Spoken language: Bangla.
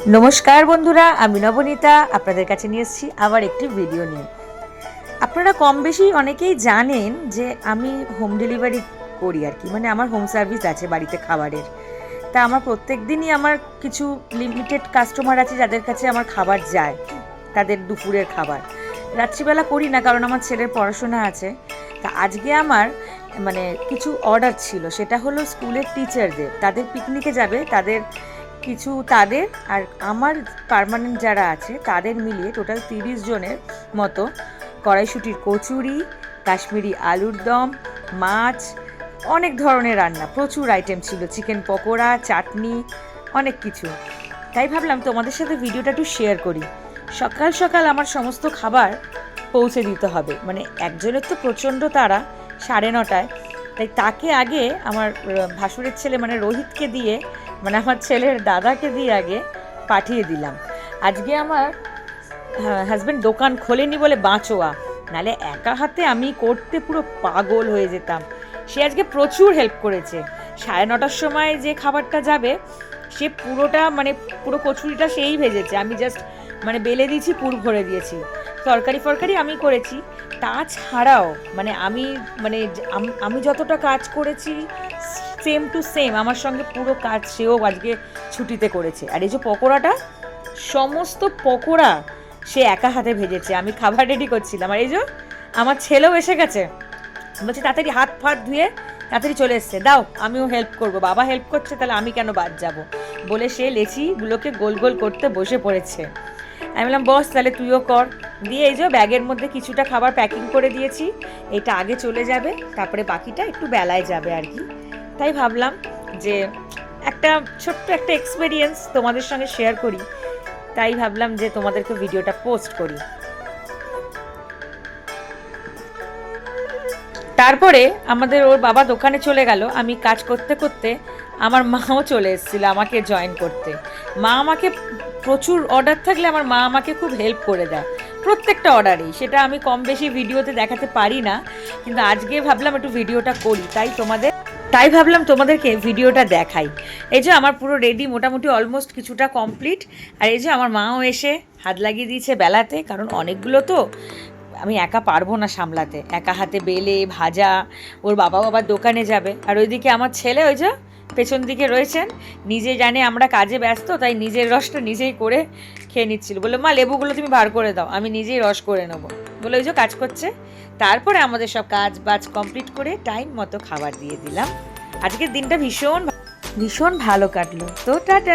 নমস্কার বন্ধুরা, আমি নবনীতা আপনাদের কাছে নিয়ে এসেছি আবার একটি ভিডিও নিয়ে। আপনারা কম বেশি অনেকেই জানেন যে আমি হোম ডেলিভারি করি আর কি, মানে আমার হোম সার্ভিস আছে বাড়িতে খাবারের। তা আমার প্রত্যেক দিনই আমার কিছু লিমিটেড কাস্টমার আছে যাদের কাছে আমার খাবার যায়, তাদের দুপুরের খাবার। রাত্রিবেলা করি না কারণ আমার ছেলের পড়াশোনা আছে। তা আজকে আমার মানে কিছু অর্ডার ছিল, সেটা হলো স্কুলের টিচারদের, তাদের পিকনিকে যাবে, তাদের আর আমার পার্মানেন্ট যারা আছে তাদের মিলিয়ে টোটাল 30 জনের মতো কড়াইশুঁটির কচুরি, কাশ্মীরি আলুর দম, মাছ, অনেক ধরনের রান্না, প্রচুর আইটেম ছিল, চিকেন পকোড়া, চাটনি, অনেক কিছু। তাই ভাবলাম তোমাদের সাথে ভিডিওটা একটু শেয়ার করি। সকাল সকাল আমার সমস্ত খাবার পৌঁছে দিতে হবে, মানে একজনের তো প্রচণ্ড তাড়া, 9:30, তাই তাকে আগে আমার ভাসুরের ছেলে মানে রোহিতকে দিয়ে, মানে আমার ছেলের দাদাকে দিয়ে আগে পাঠিয়ে দিলাম। আজকে আমার হাজব্যান্ড দোকান খোলেনি বলে বাঁচোয়া, নাহলে একা হাতে আমি করতে পুরো পাগল হয়ে যেতাম। সে আজকে প্রচুর হেল্প করেছে। 9:30 সময় যে খাবারটা যাবে সে পুরোটা মানে পুরো কচুরিটা সেই ভেজেছে, আমি জাস্ট মানে বেলে দিয়েছি, পুর ভরে দিয়েছি। তরকারি আমি করেছি। তাছাড়াও মানে আমি যতটা কাজ করেছি সেম টু সেম আমার সঙ্গে পুরো কাজ সেও আজকে ছুটিতে করেছে। আর এই যে পকোড়াটা, সমস্ত পকোড়া সে একা হাতে ভেজেছে, আমি খাবার রেডি করছিলাম। আর এই যে আমার ছেলেও এসে গেছে, বলছে তাড়াতাড়ি হাত ফাত ধুয়ে তাড়াতাড়ি চলে এসছে, দাও আমিও হেল্প করব, বাবা হেল্প করছে তাহলে আমি কেন বাদ যাব বলে সে লেচিগুলোকে গোল গোল করতে বসে পড়েছে। আমি বললাম বস তাহলে তুইও কর। দিয়ে এই যে ব্যাগের মধ্যে কিছুটা খাবার প্যাকিং করে দিয়েছি, এটা আগে চলে যাবে, তারপরে বাকিটা একটু বেলায় যাবে আর কি। তাই ভাবলাম যে একটা ছোট্ট একটা এক্সপিরিয়েন্স তোমাদের সঙ্গে শেয়ার করি, তাই ভাবলাম যে তোমাদেরকে ভিডিওটা পোস্ট করি। তারপরে আমাদের ওর বাবা দোকানে চলে গেল, আমি কাজ করতে করতে আমার মাও চলে এসেছিল আমাকে জয়েন করতে। মা আমাকে প্রচুর অর্ডার থাকলে আমার মা আমাকে খুব হেল্প করে দেয় প্রত্যেকটা অর্ডারেই, সেটা আমি কম বেশি ভিডিওতে দেখাতে পারি না, কিন্তু আজকে ভাবলাম একটু ভিডিওটা করি, তাই ভাবলাম তোমাদেরকে ভিডিওটা দেখাই। এই যে আমার পুরো রেডি, মোটামুটি অলমোস্ট কিছুটা কমপ্লিট। আর এই যে আমার মাও এসে হাত লাগিয়ে দিয়েছে বেলাতে, কারণ অনেকগুলো তো আমি একা পারবো না সামলাতে, একা হাতে বেলে ভাজা। ওর বাবা আবার দোকানে যাবে, আর ওইদিকে আমার ছেলে ওই যে পেছন দিকে রয়েছেন, নিজে জানে আমরা কাজে ব্যস্ত, তাই নিজের রসটা নিজেই করে খেয়ে নিচ্ছিল। বললো মা লেবুগুলো তুমি বার করে দাও, আমি নিজেই রস করে নেবো বলে ওই যে কাজ করছে। তারপরে আমাদের সব কাজ বাজ কমপ্লিট করে টাইম মতো খাবার দিয়ে দিলাম। আজকের দিনটা ভীষণ ভীষণ ভালো কাটলো। তো টাটা।